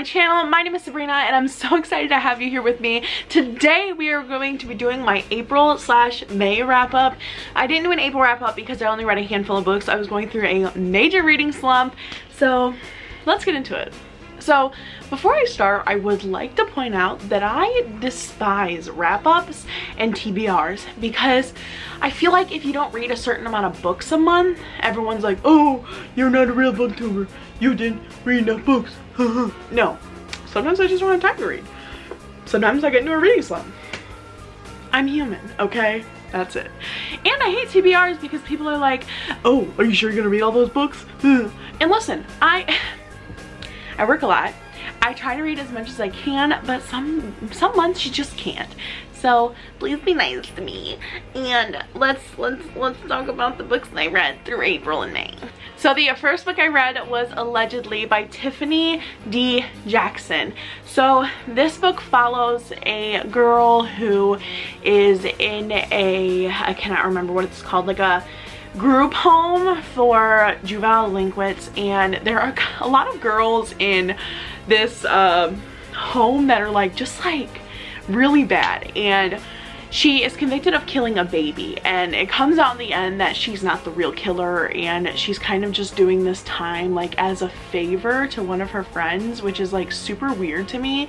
my channel. My name is Sabrina and I'm so excited to have you here with me. Today we are going to be doing my April/May wrap up. I didn't do an April wrap up because I only read a handful of books. I was going through a major reading slump, so let's get into it. So before I start, I would like to point out that I despise wrap-ups and TBRs because I feel like if you don't read a certain amount of books a month, everyone's like, oh, you're not a real booktuber. You didn't read enough books. No, sometimes I just don't have time to read. Sometimes I get into a reading slump. I'm human, okay? That's it. And I hate TBRs because people are like, oh, are you sure you're gonna read all those books? And listen, I work a lot. I try to read as much as I can, but some months you just can't. So please be nice to me, and let's talk about the books that I read through April and May. So the first book I read was Allegedly by Tiffany D. Jackson. So this book follows a girl who is in a, I cannot remember what it's called, like a group home for juvenile delinquents, and there are a lot of girls in this home that are like just like really bad, and she is convicted of killing a baby, and it comes out in the end that she's not the real killer, and she's kind of just doing this time like as a favor to one of her friends, which is like super weird to me.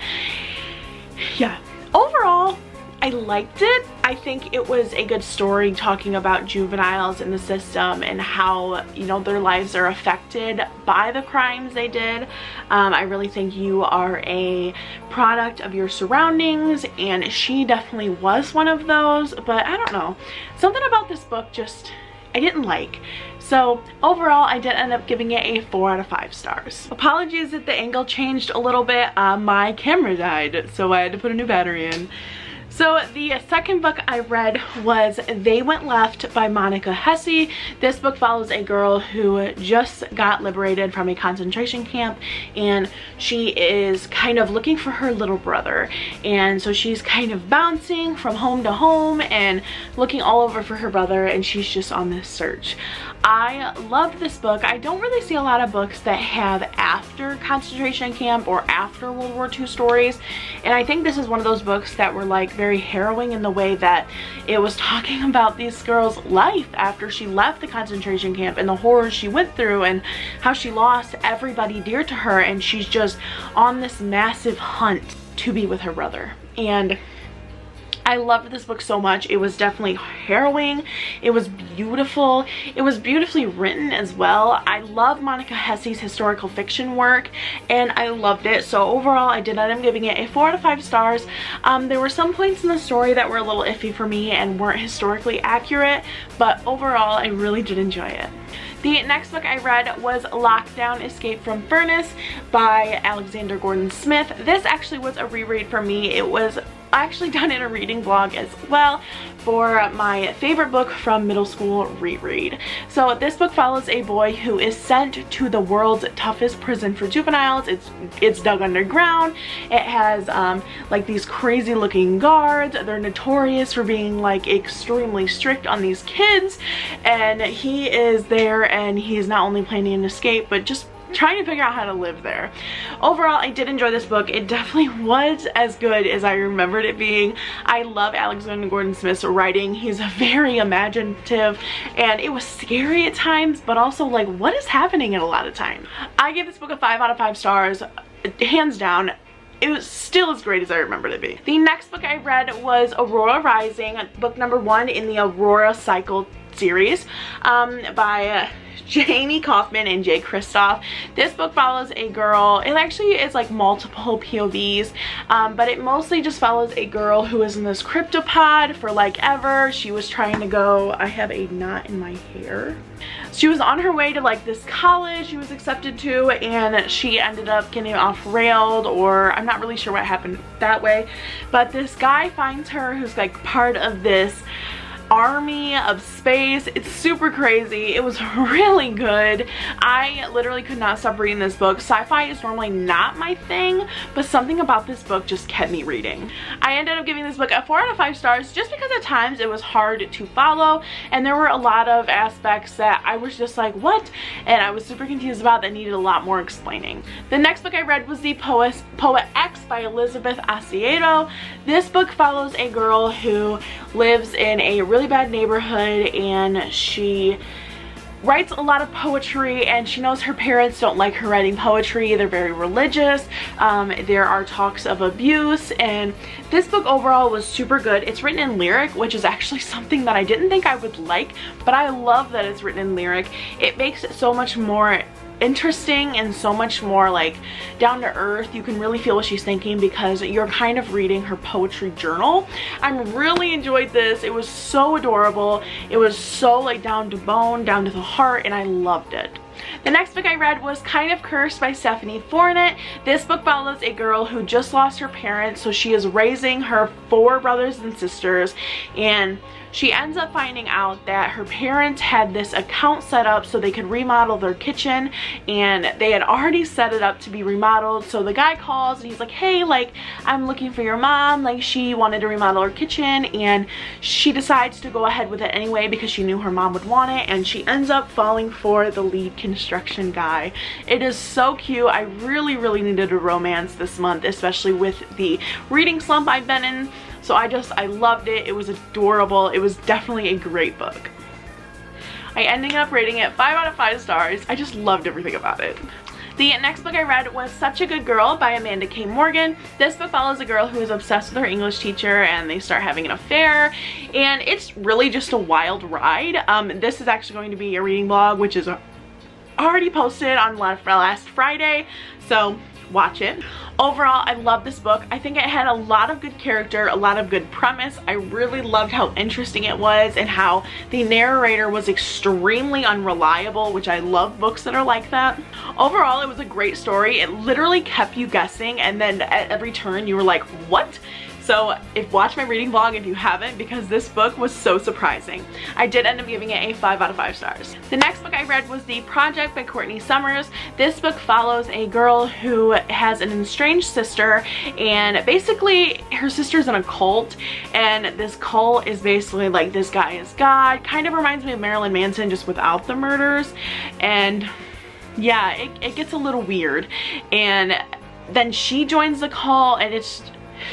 Yeah, overall I liked it. I think it was a good story talking about juveniles in the system and how, you know, their lives are affected by the crimes they did. I really think you are a product of your surroundings, and she definitely was one of those, but I don't know. Something about this book just, I didn't like. So overall, I did end up giving it a 4 out of 5 stars. Apologies if the angle changed a little bit. My camera died, so I had to put a new battery in. So the second book I read was They Went Left by Monica Hesse. This book follows a girl who just got liberated from a concentration camp, and she is kind of looking for her little brother. And so she's kind of bouncing from home to home and looking all over for her brother, and she's just on this search. I loved this book. I don't really see a lot of books that have after concentration camp or after World War II stories, and I think this is one of those books that were like very harrowing in the way that it was talking about this girl's life after she left the concentration camp and the horrors she went through and how she lost everybody dear to her, and she's just on this massive hunt to be with her brother. And I loved this book so much. It was definitely harrowing. It was beautiful. It was beautifully written as well. I love Monica Hesse's historical fiction work, and I loved it. So overall, I did end up giving it a 4 out of 5 stars. There were some points in the story that were a little iffy for me and weren't historically accurate, but overall, I really did enjoy it. The next book I read was Lockdown: Escape from Furnace by Alexander Gordon Smith. This actually was a reread for me. It was actually done in a reading blog as well for my favorite book from middle school reread. So this book follows a boy who is sent to the world's toughest prison for juveniles. It's dug underground. It has like these crazy looking guards. They're notorious for being like extremely strict on these kids, and he is there, and he's not only planning an escape but just trying to figure out how to live there. Overall, I did enjoy this book. It definitely was as good as I remembered it being. I love Alexander Gordon Smith's writing. He's very imaginative, and it was scary at times, but also like what is happening at a lot of times. I gave this book a 5 out of 5 stars, hands down. It was still as great as I remembered it being. The next book I read was Aurora Rising, book number 1 in the Aurora Cycle series by Jamie Kaufman and Jay Kristoff. This book follows a girl. It actually is like multiple POVs, but it mostly just follows a girl who is in this cryptopod for like ever. She was trying to go, I have a knot in my hair. She was on her way to like this college she was accepted to, and she ended up getting off-railed, or I'm not really sure what happened that way, but this guy finds her who's like part of this army of space. It's super crazy. It was really good. I literally could not stop reading this book. Sci-fi is normally not my thing, but something about this book just kept me reading. I ended up giving this book a 4 out of 5 stars just because at times it was hard to follow, and there were a lot of aspects that I was just like, what? And I was super confused about that needed a lot more explaining. The next book I read was The Poet X by Elizabeth Acevedo. This book follows a girl who lives in a really bad neighborhood, and she writes a lot of poetry, and she knows her parents don't like her writing poetry. They're very religious. There are talks of abuse, and this book overall was super good. It's written in lyric, which is actually something that I didn't think I would like, but I love that it's written in lyric. It makes it so much more interesting and so much more like down to earth. You can really feel what she's thinking because you're kind of reading her poetry journal. I really enjoyed this. It was so adorable. It was so like down to bone, down to the heart, and I loved it. The next book I read was Kind of Cursed by Stephanie Fornett. This book follows a girl who just lost her parents, so she is raising her 4 brothers and sisters, and she ends up finding out that her parents had this account set up so they could remodel their kitchen, and they had already set it up to be remodeled. So the guy calls and he's like, hey, like, I'm looking for your mom. Like, she wanted to remodel her kitchen, and she decides to go ahead with it anyway because she knew her mom would want it, and she ends up falling for the lead construction guy. It is so cute. I really needed a romance this month, especially with the reading slump I've been in. So I loved it. It was adorable. It was definitely a great book. I ended up rating it 5 out of 5 stars. I just loved everything about it. The next book I read was Such a Good Girl by Amanda K. Morgan. This book follows a girl who is obsessed with her English teacher, and they start having an affair, and it's really just a wild ride. This is actually going to be a reading vlog, which is already posted on last Friday, so watch it. Overall, I love this book. I think it had a lot of good character, a lot of good premise. I really loved how interesting it was and how the narrator was extremely unreliable, which I love books that are like that. Overall, it was a great story. It literally kept you guessing, and then at every turn you were like, what? So watch my reading vlog if you haven't, because this book was so surprising. I did end up giving it a 5 out of 5 stars. The next book I read was The Project by Courtney Summers. This book follows a girl who has an estranged sister, and basically her sister's in a cult, and this cult is basically like this guy is God. Kind of reminds me of Marilyn Manson, just without the murders. And yeah, it gets a little weird. And then she joins the cult, and it's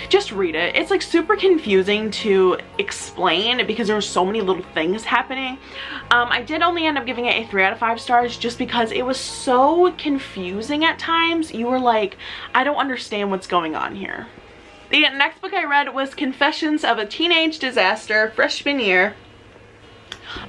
just read it. It's like super confusing to explain because there were so many little things happening. I did only end up giving it a 3 out of 5 stars just because it was so confusing at times. You were like, I don't understand what's going on here. The next book I read was Confessions of a Teenage Disaster Freshman Year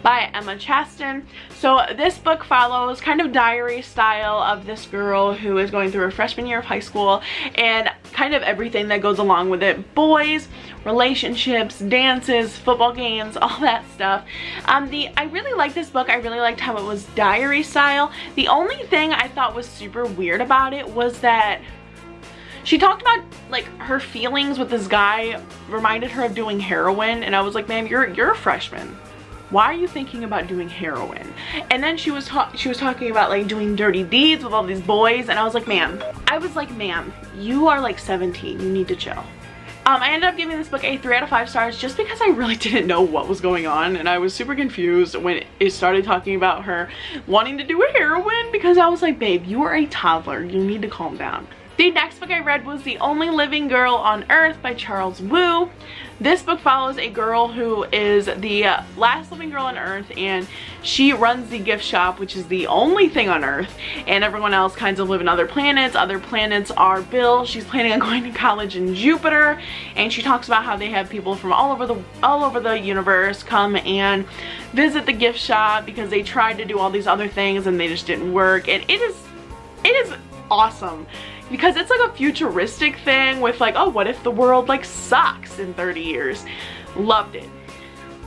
by Emma Chaston. So this book follows kind of diary style of this girl who is going through her freshman year of high school and kind of everything that goes along with it. Boys, relationships, dances, football games, all that stuff. I really liked this book. I really liked how it was diary style. The only thing I thought was super weird about it was that she talked about like her feelings with this guy reminded her of doing heroin, and I was like, ma'am, you're a freshman. Why are you thinking about doing heroin? And then she was talking about like doing dirty deeds with all these boys, and I was like, ma'am, you are like 17, you need to chill. I ended up giving this book a 3 out of 5 stars just because I really didn't know what was going on, and I was super confused when it started talking about her wanting to do heroin, because I was like, babe, you are a toddler, you need to calm down. The next book I read was The Only Living Girl on Earth by Charles Wu. This book follows a girl who is the last living girl on Earth, and she runs the gift shop, which is the only thing on Earth, and everyone else kinds of live in other planets. Other planets are Bill. She's planning on going to college in Jupiter, and she talks about how they have people from all over the universe come and visit the gift shop because they tried to do all these other things and they just didn't work. And it is awesome, because it's like a futuristic thing with like, oh, what if the world like sucks in 30 years? Loved it.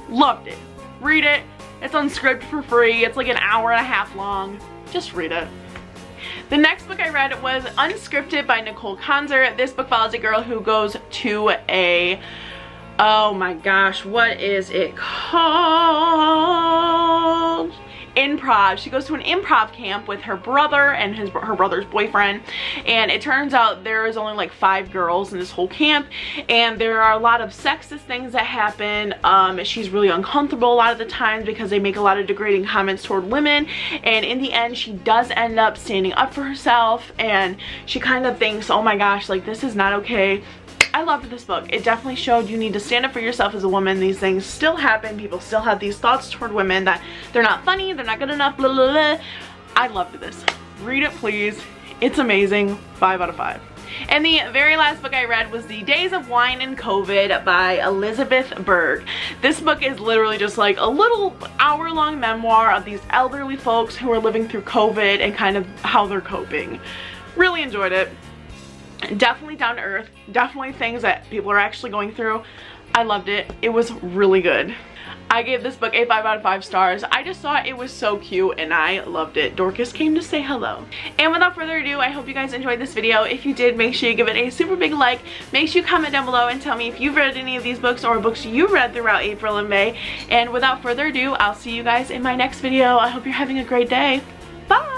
Loved it. Read it. It's Unscripted for free. It's like an hour and a half long. Just read it. The next book I read was Unscripted by Nicole Conzer. This book follows a girl who goes to a Oh my gosh, what is it called? Improv. She goes to an improv camp with her brother and her brother's boyfriend, and it turns out there is only like 5 girls in this whole camp, and there are a lot of sexist things that happen. She's really uncomfortable a lot of the times because they make a lot of degrading comments toward women, and in the end she does end up standing up for herself, and she kind of thinks, oh my gosh, like this is not okay. I loved this book. It definitely showed you need to stand up for yourself as a woman. These things still happen. People still have these thoughts toward women that they're not funny, they're not good enough, blah, blah, blah. I loved this. Read it, please. It's amazing. 5 out of 5. And the very last book I read was The Days of Wine and COVID by Elizabeth Berg. This book is literally just like a little hour-long memoir of these elderly folks who are living through COVID and kind of how they're coping. Really enjoyed it. Definitely down to earth, definitely things that people are actually going through. I loved it. It was really good. I gave this book a 5 out of 5 stars. I just thought it was so cute and I loved it. Dorcas came to say hello. And without further ado, I hope you guys enjoyed this video. If you did, make sure you give it a super big like. Make sure you comment down below and tell me if you've read any of these books or books you read throughout April and May. And without further ado, I'll see you guys in my next video. I hope you're having a great day. Bye!